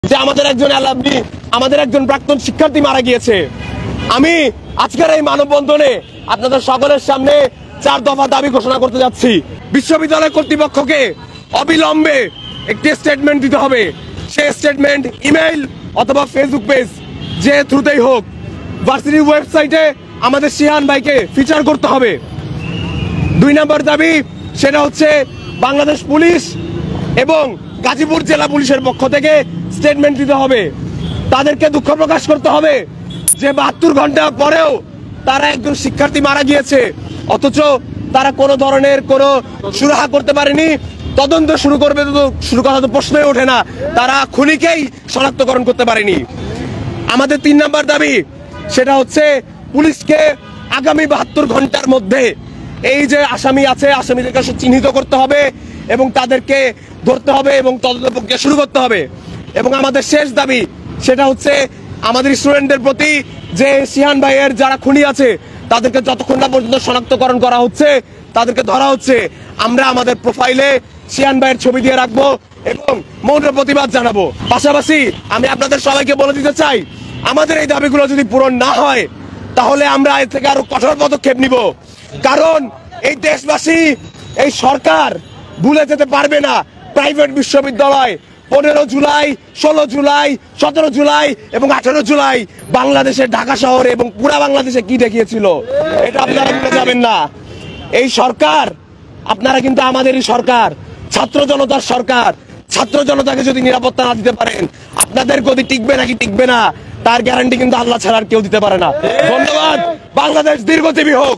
যে আমাদের একজন অ্যালামনি, আমাদের একজন প্রাক্তন শিক্ষার্থী মারা গিয়েছে। আমি আজকের এই মানববন্ধনে আপনাদের সকলের সামনে 4 দফা দাবি ঘোষণা করতে যাচ্ছি। বিশ্ববিদ্যালয় কর্তৃপক্ষকে অবিলম্বে একটি স্টেটমেন্ট দিতে হবে। সেই স্টেটমেন্ট ইমেইল অথবা ফেসবুক পেজ যে থ্রুতেই হোক, ভার্সিটির ওয়েবসাইটে আমাদের শিহান ভাইকে ফিচার করতে হবে। 2 নম্বর দাবি, সেটা হচ্ছে বাংলাদেশ পুলিশ এবং গাজীপুর জেলা পুলিশের পক্ষ থেকে স্টেটমেন্ট দিতে হবে। তাদেরকে দুঃখ প্রকাশ করতে হবে যে 72 ঘন্টা পরেও তারা একজন শিক্ষার্থী মারা গিয়েছে, অথচ তারা কোনো ধরনের কোনো সুরাহা করতে পারেনি। তদন্ত শুরু করবে তো শুরু কথা তো প্রশ্নই ওঠে না, তারা খুনিকেই শনাক্তকরণ করতে পারেনি। আমাদের 3 নম্বর দাবি, সেটা হচ্ছে পুলিশকে আগামী 72 ঘন্টার মধ্যে এই যে আসামি আছে, আসামিদেরকে চিহ্নিত করতে হবে এবং তাদেরকে ধরতে হবে এবং তদন্ত প্রক্রিয়া শুরু করতে হবে। এবং আমাদের শেষ দাবি, সেটা হচ্ছে আমাদের স্টুডেন্টদের প্রতি যে শিহান ভাইয়ের যারা খুনি আছে তাদেরকে যতক্ষণ না পর্যন্ত শনাক্তকরণ করা হচ্ছে, তাদেরকে ধরা হচ্ছে, আমরা আমাদের প্রোফাইলে শিহান ভাইয়ের ছবি দিয়ে রাখবো এবং মৌন প্রতিবাদ জানাবো। পাশাপাশি আমি আপনাদের সবাইকে বলে দিতে চাই, আমাদের এই দাবিগুলো যদি পূরণ না হয় তাহলে আমরা এর থেকে আরো কঠোর পদক্ষেপ নিব। কারণ এই দেশবাসী, এই সরকার ভুলে যেতে পারবে না প্রাইভেট বিশ্ববিদ্যালয় 15 জুলাই, 16 জুলাই, 17 জুলাই এবং 18 জুলাই বাংলাদেশের ঢাকা শহরে এবং পুরা বাংলাদেশে কি দেখিয়েছিল, এটা আপনারা ভুলে যাবেন না। এই সরকার, আপনারা কিন্তু আমাদেরই সরকার, ছাত্র জনতার সরকার। ছাত্র জনতাকে যদি নিরাপত্তা না দিতে পারেন, আপনাদের গদি টিকবে নাকি টিকবে না তার গ্যারান্টি কিন্তু আল্লাহ ছাড়া আর কেউ দিতে পারে না। ধন্যবাদ। বাংলাদেশ দীর্ঘজীবী হোক।